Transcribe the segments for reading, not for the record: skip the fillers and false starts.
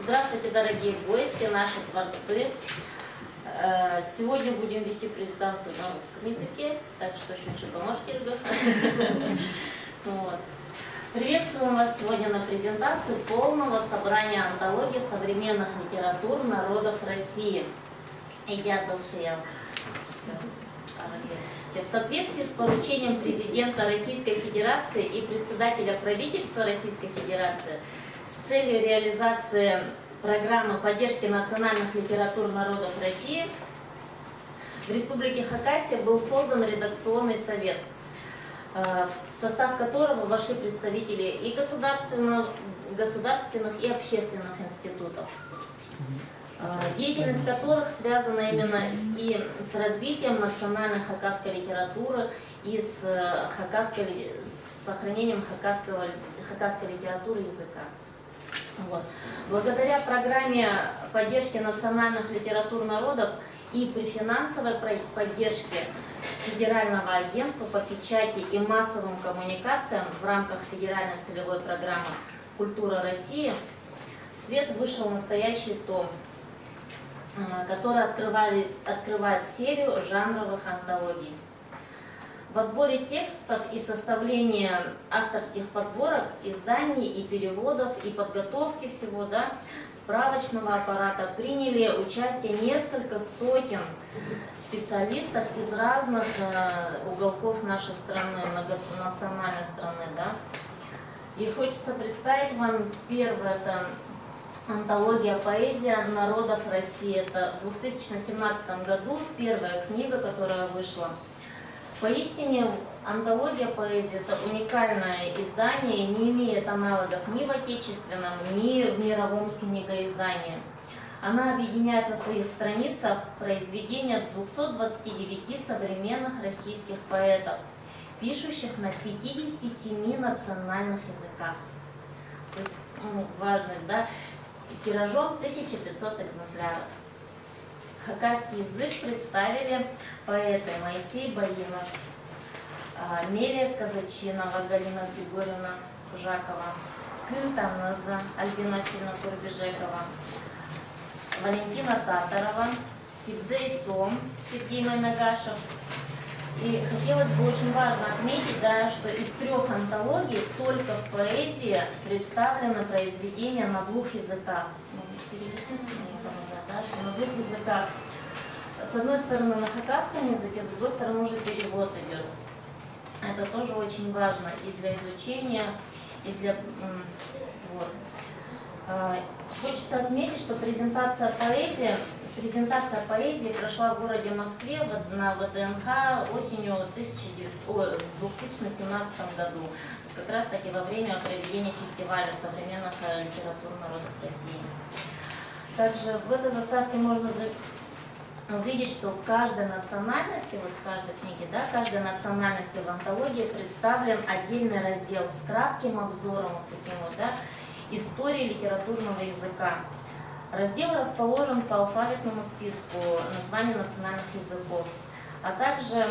Здравствуйте, дорогие гости, наши творцы. Сегодня будем вести презентацию на русском языке, так что чуть-чуть поможете, ребята. Приветствуем вас сегодня на презентации полного собрания антологии современных литератур народов России. В соответствии с поручением президента Российской Федерации и председателя правительства Российской Федерации с целью реализации программы поддержки национальных литератур народов России в Республике Хакасия был создан редакционный совет, в состав которого вошли представители и государственных и общественных институтов, деятельность которых связана именно и с развитием национальной хакасской литературы и с сохранением хакасской литературы и языка. Благодаря программе поддержки национальных литератур народов и при финансовой поддержке Федерального агентства по печати и массовым коммуникациям в рамках федеральной целевой программы «Культура России» в свет вышел настоящий том, который открывает серию жанровых антологий. В отборе текстов и составлении авторских подборок, изданий и переводов, и подготовки всего, справочного аппарата приняли участие несколько сотен специалистов из разных уголков нашей страны, многонациональной страны. И хочется представить вам первое, это антология «Поэзия народов России». Это в 2017 году первая книга, которая вышла. Поистине, антология поэзии – это уникальное издание, не имеет аналогов ни в отечественном, ни в мировом книгоиздании. Она объединяет на своих страницах произведения 229 современных российских поэтов, пишущих на 57 национальных языках. То есть, важность, тиражом 1500 экземпляров. Хакасский язык представили поэты Моисей Баинов, Мелия Казачинова, Галина Григорьевна Жакова, Кынтаназа, Альбина Васильевна Курбежекова, Валентина Татарова, Сибдей Том, Сергей Майнагашев. И хотелось бы очень важно отметить, что из 3 антологий только в поэзии представлены произведения на 2 языках. На 2 языках. С одной стороны на хакасском языке, с другой стороны уже перевод идет. Это тоже очень важно и для изучения, и для... Хочется отметить, что презентация поэзии прошла в городе Москве на ВДНХ осенью 2017 году, как раз таки во время проведения фестиваля современных литератур народов России. Также в этой заставке можно увидеть, что в каждой национальности, в каждой книге, каждой национальности в антологии представлен отдельный раздел с кратким обзором, истории литературного языка. Раздел расположен по алфавитному списку названий национальных языков, а также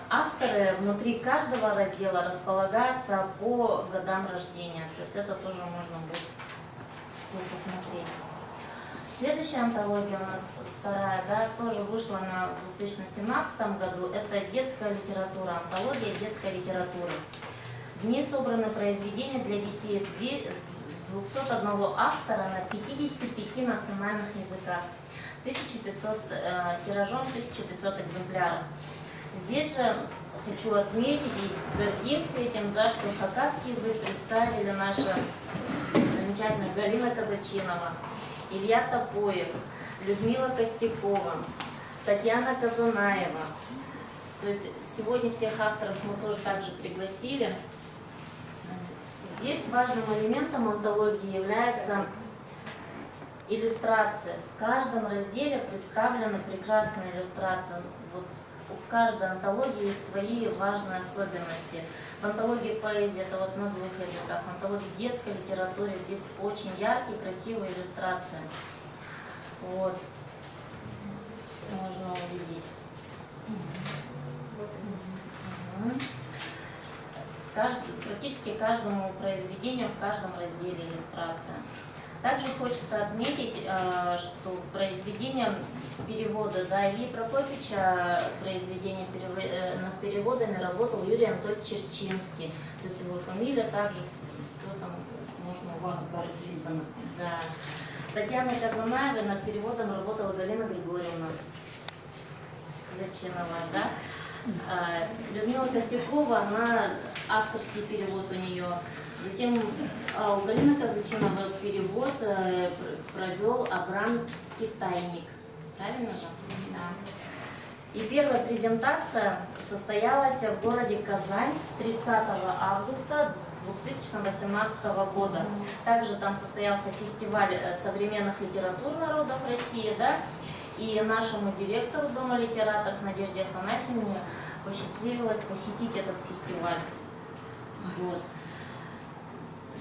авторы внутри каждого раздела располагаются по годам рождения, то есть это тоже можно будет посмотреть. Следующая антология у нас вторая, тоже вышла в 2017 году. Это детская литература, антология детской литературы. В ней собраны произведения для детей 201 автора на 55 национальных языках, тиражом 1500 экземпляров. Здесь же хочу отметить и гордимся этим, что хакасский язык представили наши замечательные Галина Казачинова, Илья Топоев, Людмила Костякова, Татьяна Казанаева. То есть сегодня всех авторов мы тоже также пригласили. Здесь важным элементом антологии является иллюстрация. В каждом разделе представлены прекрасные иллюстрации. Вот у каждой антологии есть свои важные особенности. В антологии поэзии это вот на 2 языках, в антологии детской литературы здесь очень яркие, красивые иллюстрации. Вот. Можно увидеть. Практически каждому произведению в каждом разделе иллюстрация. Также хочется отметить, что произведение перевода, да, Ильи Прокопича, произведение над переводами работал Юрий Анатольевич Черчинский. То есть его фамилия также все там можно прописано. Да. Татьяна Казанаева над переводом работала Галина Григорьевна Зачинова, да. Людмила Костякова, она авторский перевод у нее. Затем у Галины Казачинова перевод провел Абрам Китайник. Правильно же? Да. И первая презентация состоялась в городе Казань 30 августа 2018 года. Также там состоялся фестиваль современных литератур народов России, да, и нашему директору Дома литераторов Надежде Афанасьевне посчастливилось посетить этот фестиваль. Вот.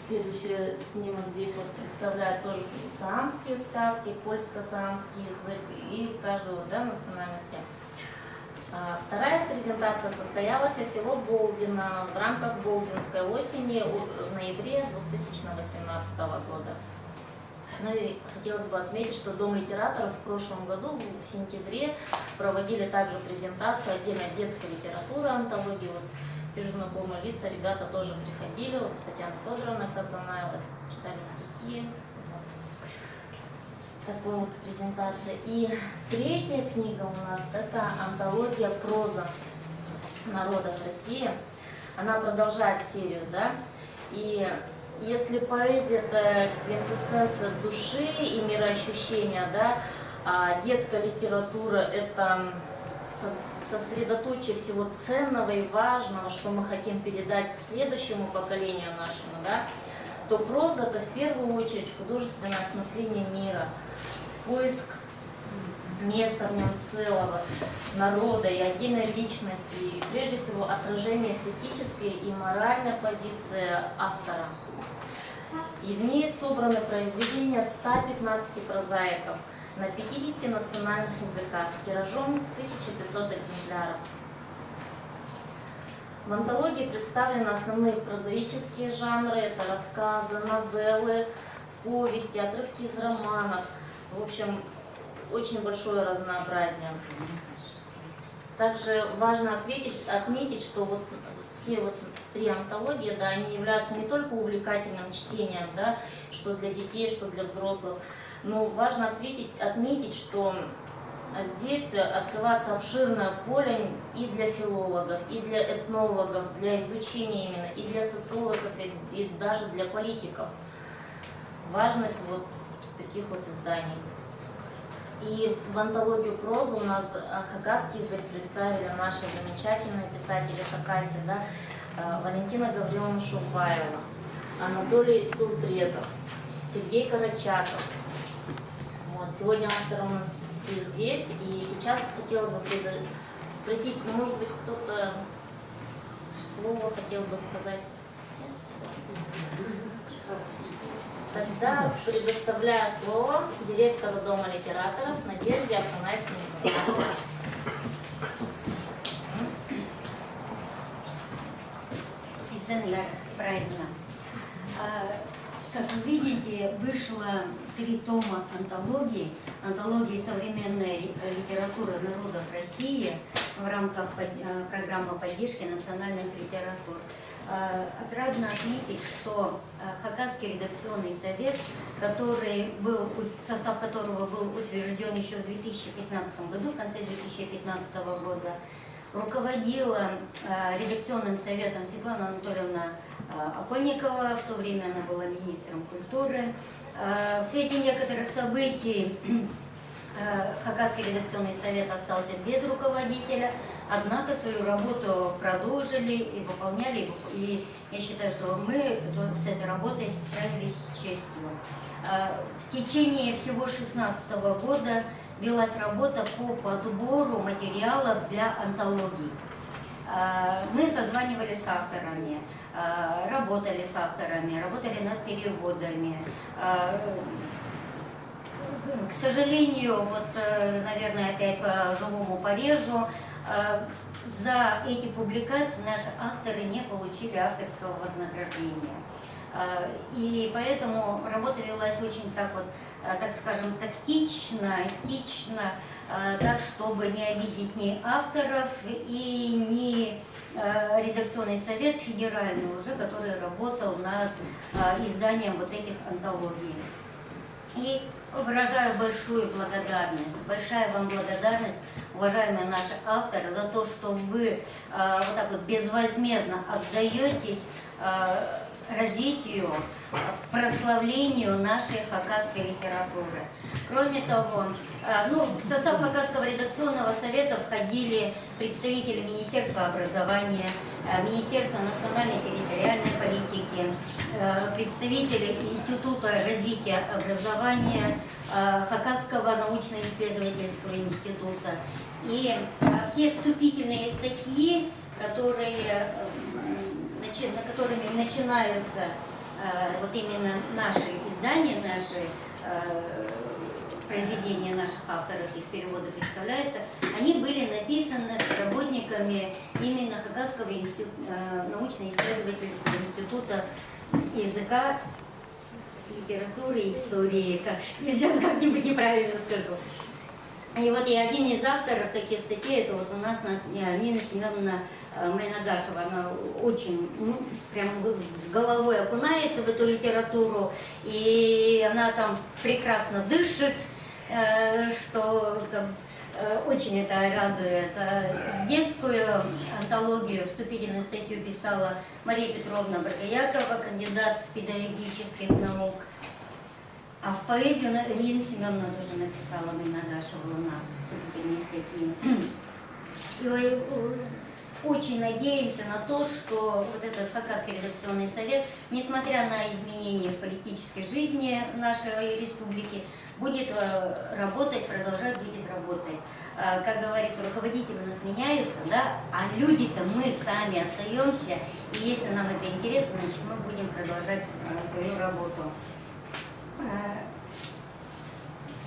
Следующий снимок здесь вот представляет тоже саамские сказки, польско-саамский язык и каждого, да, национальности. Вторая презентация состоялась в село Болдино в рамках Болдинской осени в ноябре 2018 года. Ну и хотелось бы отметить, что Дом литераторов в прошлом году, в сентябре, проводили также презентацию отдельной детской литературы, антологии. Вот, вижу знакомые лица, ребята тоже приходили, вот Татьяна Федоровна Казанаева, читали стихи. Такой вот презентация. И третья книга у нас это антология «Проза народов России». Она продолжает серию, да. И если поэзия это квинтэссенция души и мироощущения, да, а детская литература это сосредоточие всего ценного и важного, что мы хотим передать следующему поколению нашему, да, то проза это в первую очередь художественное осмысление мира, поиск места в нем целого, народа и отдельной личности, и прежде всего отражение эстетической и моральной позиции автора. И в ней собраны произведения 115 прозаиков на 50 национальных языках, тиражом 1500 экземпляров. В антологии представлены основные прозаические жанры, это рассказы, новеллы, повести, отрывки из романов. В общем, очень большое разнообразие. Также важно отметить, что вот все вот 3 антологии, да, они являются не только увлекательным чтением, да, что для детей, что для взрослых, но важно отметить, что здесь открывается обширное поле и для филологов, и для этнологов, для изучения именно, и для социологов, и даже для политиков. Важность вот таких вот изданий. И в антологию прозы у нас хакасский язык представили наши замечательные писатели Хакасии, да, Валентина Гавриловна Шубаева, Анатолий Султредов, Сергей Карачаков. Вот, сегодня авторы у нас все здесь, и сейчас хотелось бы спросить, может быть, кто-то слово хотел бы сказать? Тогда предоставляю слово директору Дома литераторов Надежде Афанасьевне. Правильно. Как вы видите, вышло 3 тома антологии современной литературы народов России в рамках программы поддержки национальных литератур. Отрадно отметить, что Хакасский редакционный совет, состав которого был утвержден еще в 2015 году, в конце 2015 года, руководила редакционным советом Светлана Анатольевна Окольникова, в то время она была министром культуры. В свете некоторых событий Хакасский редакционный совет остался без руководителя, однако свою работу продолжили и выполняли. И я считаю, что мы с этой работой справились с честью. В течение всего 2016 года велась работа по подбору материалов для антологий. Мы созванивались с авторами, работали с авторами, работали над переводами. К сожалению, вот, наверное, опять по-живому порежу, за эти публикации наши авторы не получили авторского вознаграждения. И поэтому работа велась очень так вот, так скажем, тактично, этично, так, чтобы не обидеть ни авторов и ни редакционный совет федеральный уже, который работал над изданием вот этих антологий. И выражаю большую благодарность, большая вам благодарность, уважаемые наши авторы, за то, что вы вот так вот безвозмездно отдаетесь развитию, прославлению нашей хакасской литературы. Кроме того, в состав Хакасского редакционного совета входили представители Министерства образования, Министерства национальной территориальной политики, представители Института развития образования, Хакасского научно-исследовательского института. И все вступительные статьи, которыми начинаются вот именно наши издания, наши произведения наших авторов, их переводы представляются, они были написаны с работниками именно Хакасского научно-исследовательского института языка, литературы, истории, сейчас как-нибудь неправильно скажу. И вот и один из авторов таких статей, это вот у нас Нина Семеновна Майнагашева, она очень, прям с головой окунается в эту литературу, и она там прекрасно дышит, что очень это радует. Детскую антологию, вступительную статью писала Мария Петровна Брагоякова, кандидат педагогических наук. А в поэзию Нина Семеновна тоже написала Майнагашева у нас вступительные статьи. И очень надеемся на то, что вот этот Хакасский редакционный совет, несмотря на изменения в политической жизни нашей республики, будет работать, продолжать будет работать. Как говорится, руководители у нас меняются, да, а люди-то мы сами остаемся, и если нам это интересно, значит мы будем продолжать свою работу.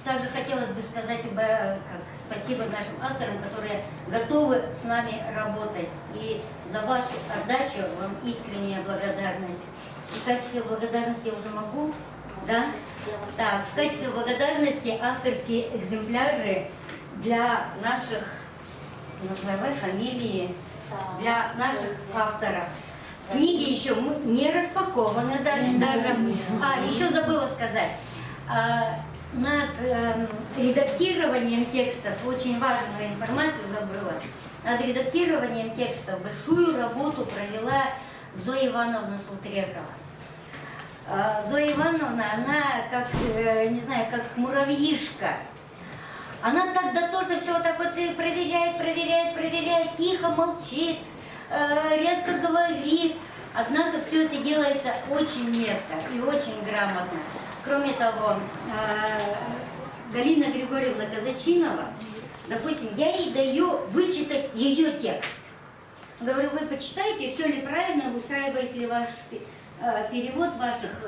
Также хотелось бы сказать спасибо нашим авторам, которые готовы с нами работать. И за вашу отдачу вам искренняя благодарность. И в качестве благодарности я уже могу? Да? Так, в качестве благодарности авторские экземпляры для наших, называй фамилии, для наших авторов. Книги еще не распакованы даже. Еще забыла сказать. Над редактированием текстов, очень важную информацию забыла, над редактированием текстов большую работу провела Зоя Ивановна Султрекова. Зоя Ивановна, она как, не знаю, как муравьишка. Она так дотошно все вот так вот проверяет, тихо молчит, редко говорит. Однако все это делается очень метко и очень грамотно. Кроме того, Галина Григорьевна Казачинова, допустим, я ей даю вычитать ее текст. Говорю, вы почитайте, все ли правильно, устраивает ли ваш перевод ваших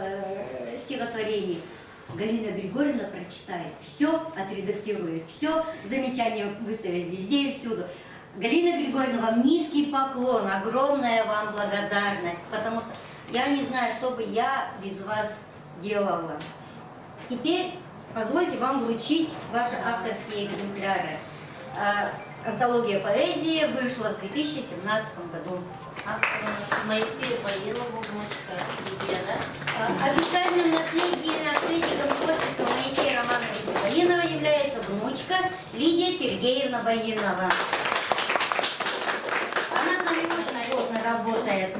стихотворений. Галина Григорьевна прочитает, все отредактирует, все замечания выставит везде и всюду. Галина Григорьевна, вам низкий поклон, огромная вам благодарность, потому что я не знаю, что бы я без вас делала. Теперь позвольте вам вручить ваши авторские экземпляры. Антология поэзии вышла в 2017 году. Моисею Баилову, внучка Лидия, да? Официальным наследником творчества Моисея Романовича Баинова является внучка Лидия Сергеевна Баинова. Она с нами очень плотно работает.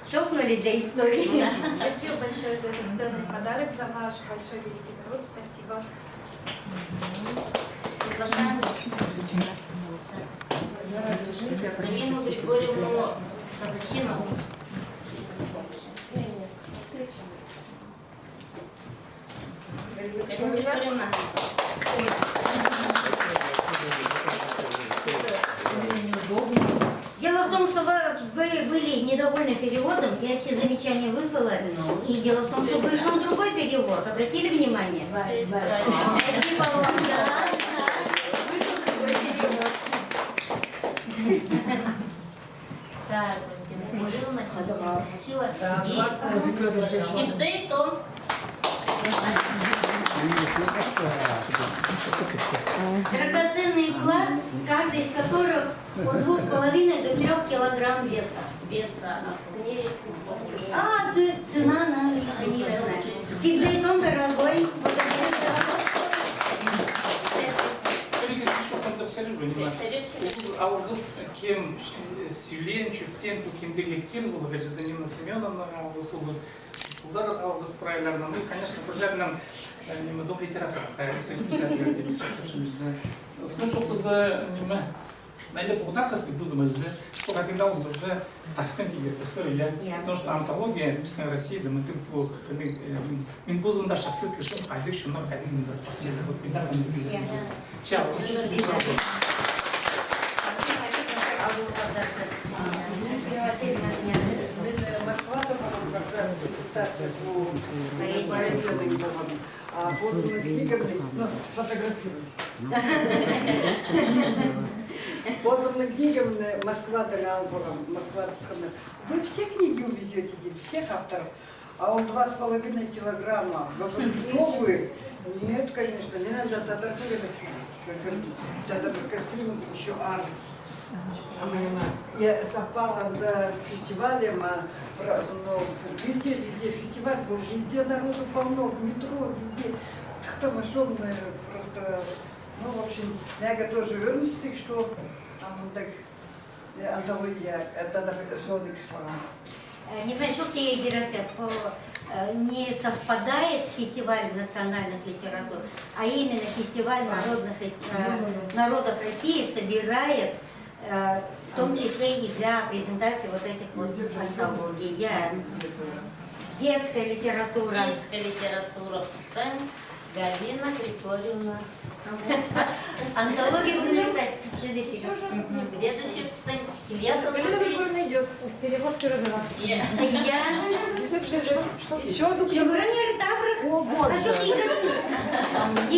Щелкнули для истории. Спасибо большое за этот ценный подарок, за ваш большой великий труд. Спасибо. Приглашаем Галину Григорьевну Казачину. Галина Григорьевна. Дело в том, что вы были недовольны переводом, я все замечания выслала. И дело в том, что пришел другой перевод. Обратили внимание? Спасибо вам. Так, Валентина Кирилловна получила. И Сибдей Том. Драгоценный клад, каждый из которых от 2,5 до 3 килограмм веса. Веса, а в цене чуть больше. А, цена на низкая. Сибдей Том дорогой. Алғыс кем сүйленші жүктен көкемдегі кен бұл Жанина Семеновна алғыс ұлы ұлдар алғыс проявляларына. Ну, конечно, бір жағынан неме дом литераторов сөз писателер слушал за неме найдет благодарности бузы что когда он уже так история, потому что антология написана в России, да мы тем плохо мен бузын да шапсып кешем қайды шунар қайдың запасели вот беда чао. Москва как раз презентация по поэзии, а поздними книгами, ну, сфотографировались. Поздними книгами Москва дала Москва дала. Вы все книги увезете, всех авторов, а он 2,5 килограмма. Вы что вы? Нет, конечно, не надо татаркули, костюм еще арт. Я совпала с фестивалем, везде фестиваль был, везде народу полно, в метро, везде. Кто нашел, просто, ну, в общем, я тоже вернусь, так что там так антология, это шоник. Не насчет не совпадает с фестивалем национальных литератур, а именно фестиваль народов России собирает в том числе и для презентации вот этих вот антологий. Детская литература. Детская литература. Галина Григорьевна. Антология следующий. Следующий встань. Илья Галина Григорьевна идет. Перевод первый раз. Я Еще одну книгу. О, боже. И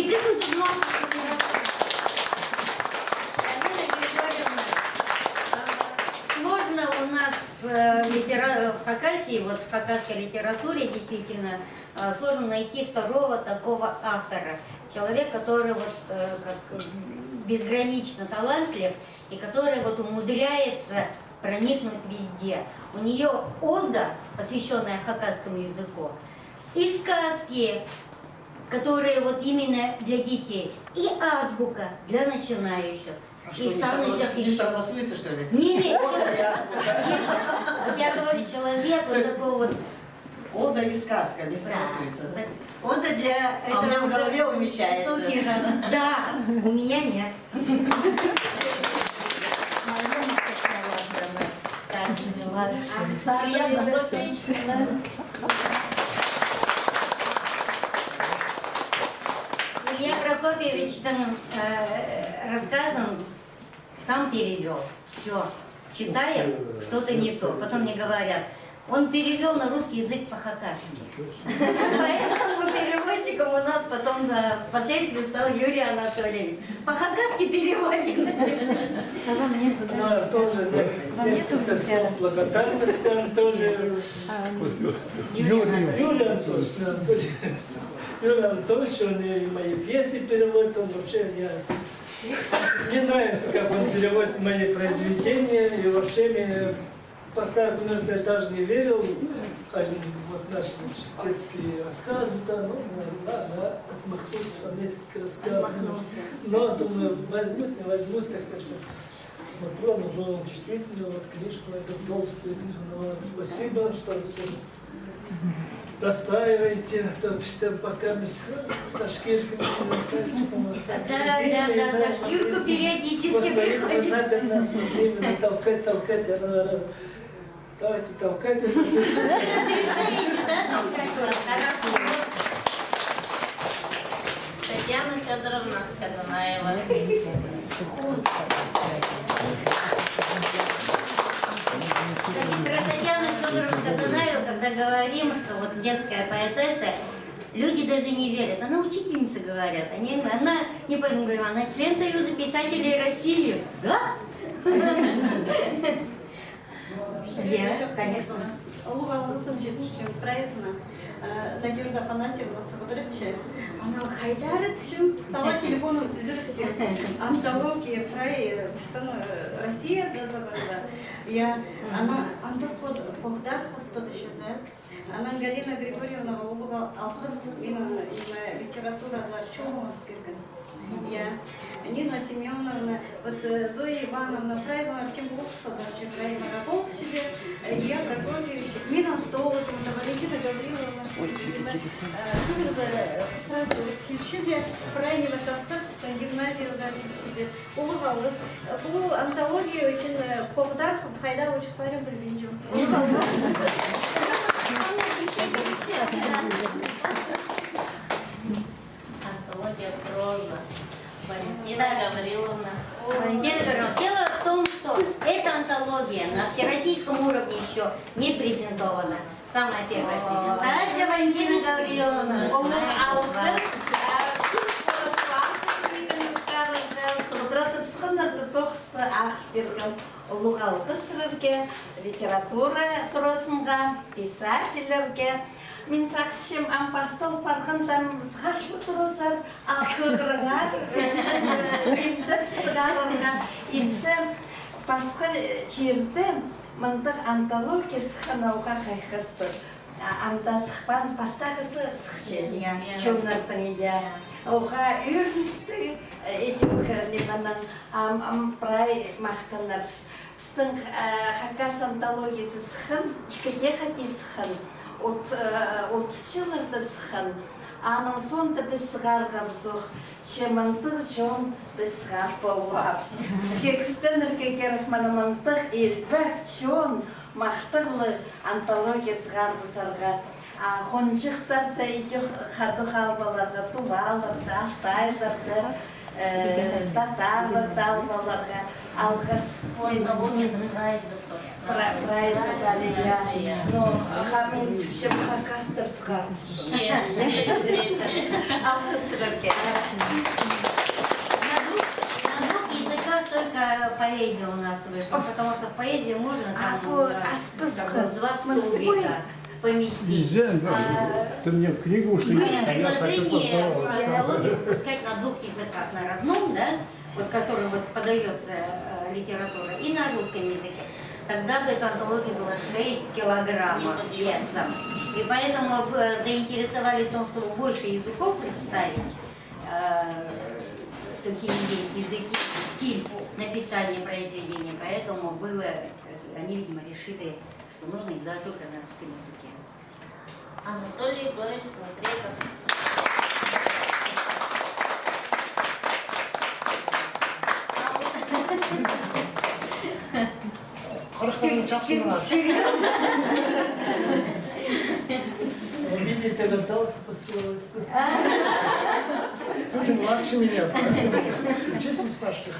сложно у нас в Хакасии, вот в хакасской литературе действительно сложно найти второго такого автора. Человек, который вот как безгранично талантлив и который вот умудряется проникнуть везде. У нее ода, посвященная хакасскому языку, и сказки, которые вот именно для детей, и азбука для начинающих. И не согласуется, что ли? Не, вот я говорю, человек вот такой вот. Ода и сказка не согласуется. Ода для А у меня в голове умещается. Да, у меня нет. Илья Прокофьевич. Илья Прокофьевич там рассказом сам перевел. Все. Читаем, что-то не то. Потом мне говорят, он перевел на русский язык по-хакасски. Поэтому переводчиком у нас потом впоследствии стал Юрий Анатольевич. По-хакасски переводим. А вам нету, да? Она тоже несколько слов благодарности Анатолию. Юрий Анатольевич, он и мои пьесы переводит, он вообще мне нравится, как он переводит мои произведения, и вообще мне поставил, я даже не верил, вот наши детские рассказы, да, ну ладно, отмахнуть от несколько рассказов. Но думаю, возьмут, не возьмут, так это смотрю, он уже действительно, вот книжку, эту толстую книжку, ну, спасибо, что настаиваете, то есть там пока мы со шкирками не настаиваем, Да, за шкирку периодически приходится. надо нас именно толкать, она говорит, давайте толкайте. Разрешаете, да, толкать вас? Хорошо. Татьяна Федоровна Казанаева. Про Татьяну Федоровну Казанаеву, когда говорим, что вот детская поэтесса, люди даже не верят. Она учительница, говорят. Она, не понял, говорю, она член Союза писателей России. Да? Я, конечно. Улуғалғысым жетушім проектіна Надежда Афанасьевна Сығыдырыпчы. Ана хайдары түшім сала телефоном түзіріші. Антология проект Россия дазабарда. Я, она антық бұғдар құстық үшізі. Она Галина Григорьевна улуға алқыз литературада шоуымыз берген. Я Нина Семеновна, вот Зоя Ивановна, Прайзана, Аркембургского, Краина Раполчеве, Илья Прокофьевич, Мина Толотовна, Валентина Гавриловна, сразу Кильчиде, Прайнева Тастарская, гимназия Кильчиде, Улугалыс. Бұл антология очень Ковдар, Хайда, очень парень Бельвинджу. Антология проза. Валентина Гавриловна. Валентина Гавриловна, дело в том, что эта антология на всероссийском уровне еще не презентована. Самая первая презентация Валентина Гавриловна. Литература турасынға, писательлерге. Мен сақшым ампастол парғындам сғашлы тұрасар, ақығырға, демдіп сығарырға. Итсем, басқы жерді мындық антология сықанауға қайқысты. Анда сықпан пастағысы сықшен, чонардың еде. Оға үйірністі етук неманан прай мақтанарбыз. Біздің қақас антологиясы сықын, екіде қати сықын. 30 жылырды сықын. Аның сонда біз сығарғабыз оқ. Шемантық жон біз сығарып олғабыз. Бізге күстенірге керек манымантық елбәк жон мақтығлы антология сығарбызарға. Қонжықтарда үйдек қады қалбаларға, тувалырды, ақтайлырды, татарлырды албаларға алғыс. Прайзы дали, но хамин всем хакастер сғарбыз. Алғыс сілерге. На двух языках только поэзия у нас вышла, потому что в поэзии можно там два столбика поместить. Ты мне книгу, что Предложение антологию выпускать на двух языках, на родном, да, вот который вот подается литература, и на русском языке. Тогда бы эту антологию было 6 килограммов весом. И поэтому заинтересовались в том, чтобы больше языков представить, какие есть языки, стиль написания произведений. Поэтому было, они, видимо, решили, что нужно издавать только на русском языке. Анатолий Егорович Смотреков. Видите, готовился посылаться. Ты же младше меня, учись у старших.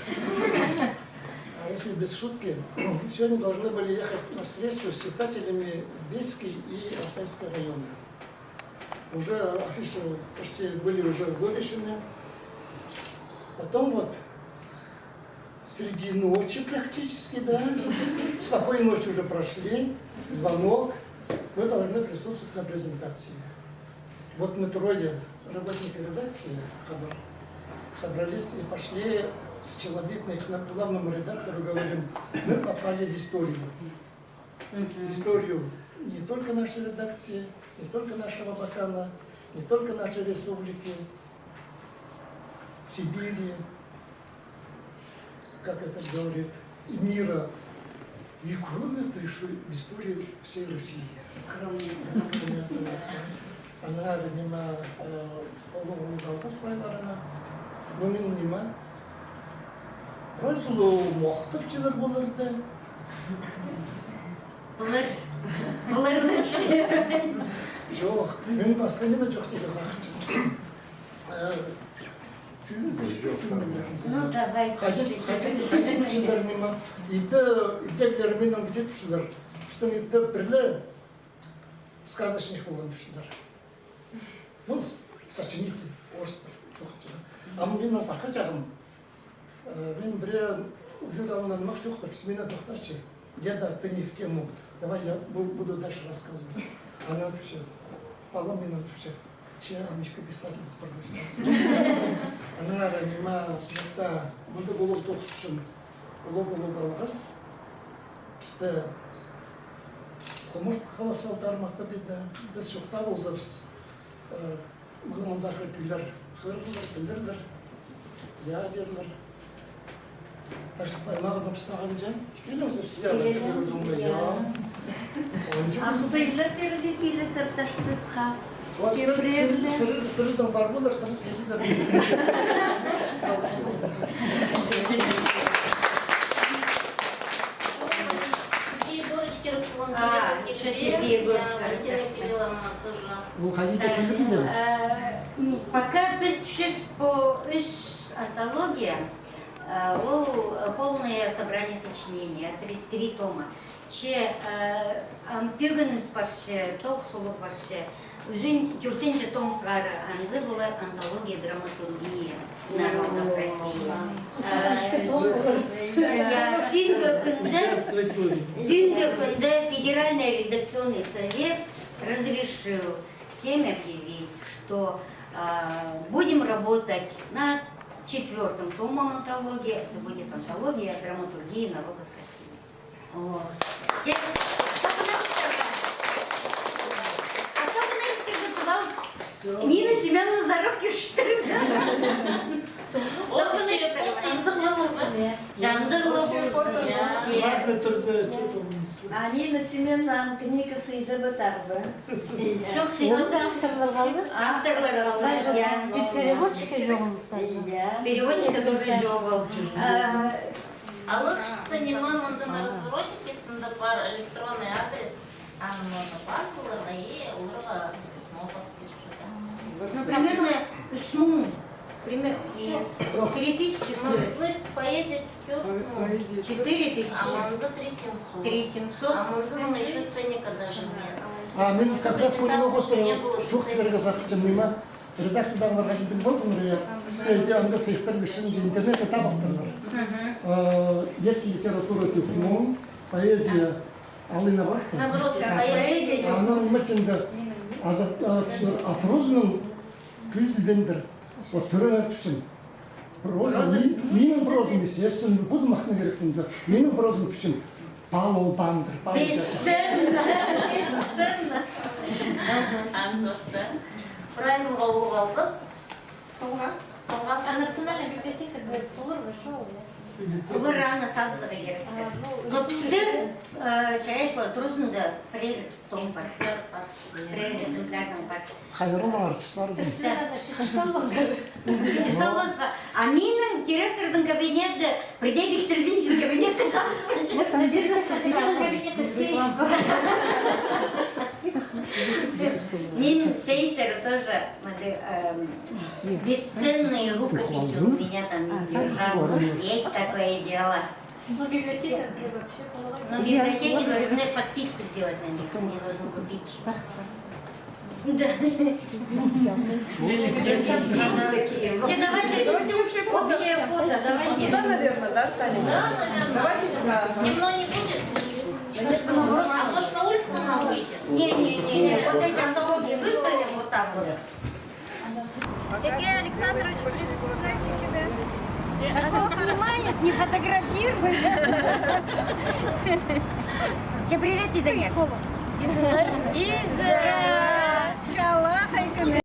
А если без шутки, сегодня должны были ехать на встречу с читателями Бельский и Алтайского района. Уже афиши почти были уже вывешены. Потом вот среди ночи практически, да, спокойной ночи уже прошли, звонок, вы должны присутствовать на презентации. Вот мы трое, работники редакции «Хабар», собрались и пошли с Челобитной к главному редактору, говорим, мы попали в историю. Историю не только нашей редакции, не только нашего Бакана, не только нашей республики, Сибири, как это говорит, и мира, и кроме того, еще в истории всей России. ана неме улуу жалгыз байларына. Ну мен неме? Ройсулуу моктопчулар болурду. Жоқ, мен басқа неме жоқ деп жазамын. Ну, давай. Хотите неме? Идеялармен кетипсиздер. Биздин идде бирле сказочник болгон депсиздер. Ну, сочинитель, орыстар, жоқ деп. Ама мен башка жагым. Мен бире журналдан мак жоқ деп, мен токтачы. Где-то ты не в тему. Давай я буду дальше рассказывать. Она вот все. Мало минут все. Че, Амишка писатель продолжает. Она ранима света. Бунда было тоқсын. Улы алғас. Бізді құмырт қалап салдармақта беді. Біз жоқта болзапыз. Мұндағы күйлер қырғылар, білдірлер. Я дерлер. Даже поймағыны пыстаған жем. Келіңізіп сиялы. Думаю, я. Асыйлар берге келесі таштыққа. Сырыдан бар болар, сыры селизар. Сухие горочки Руслан сухие горочки. Бұл қайда келіп білем? Пока біз түшірс по антология, полное собрание сочинений, 3 тома. Че ампюгініз башы, тоқ сұлық башы, Үзін 4-ші том сығары анзы болар антология драматургия народов России. Зингі күнді Федеральный редакционный совет разрешил всем объявить, что будем работать над 4-м томом антологии. Это будет антология драматургии народов России. Нина Семеновна Заровки, что ли? Нина Семеновна книга сыйды бітарбы. Жоқ сыйды. Авторлар қалды? Авторлар қалды. Переводчики жоғын. Переводчика тоже жоғыл. Алықшысы неманында на развороте песында бар электронный адрес. Аны можно бар бұларға и оларға письмо поспешить. Ну, примерно 3000 стоит. Поездить 4000. а манзы 3700. 3700. А манзының еще ценника даже нет. Мен как раз ойлап отырмын, жоқ кісілерге зақыптым нема. Редакциядағыларға білген күнде сізге анда сыйықтар бешін интернетте табақтарлар. Есть литература тюфмон, поэзия алына бар. Наоборот, поездить. Анын мытында прозаның күзділбендір. Вот түрін өтіпсін. Менің прозым, естественно, бұз мақтына керексің. Менің прозым пішін. Балобандыр. Бесценно. Анзорда. Прайзым қалуы қалдыз. Соңға. А национальная библиотека говорит, олар шоу. Олар рано садызға керек. Но біздер шаяшылар тұрысында бірер том бар. Бірер экземплярдан бар. Хайрон арчыстар. А менің директордың кабинеті бірде Бехтельбиншін кабинеті жазып. Надежда кабинета сейф. Мин сейфер тоже бесценные рукописи у меня там лежат. Есть такое дело. Но библиотека вообще полагает. Но библиотеки должны подписку сделать на них, мне должен купить. Да. Давайте общее фото, давайте. Туда, наверное, да, станет? Да, наверное. Давайте туда. Темно не будет? А может на улицу надо выйти? Не. Вот эти антологии выставим вот так вот. Сергей Александрович, знаете тебя? А кто снимает, не фотографирует. Все привет, Ида. Из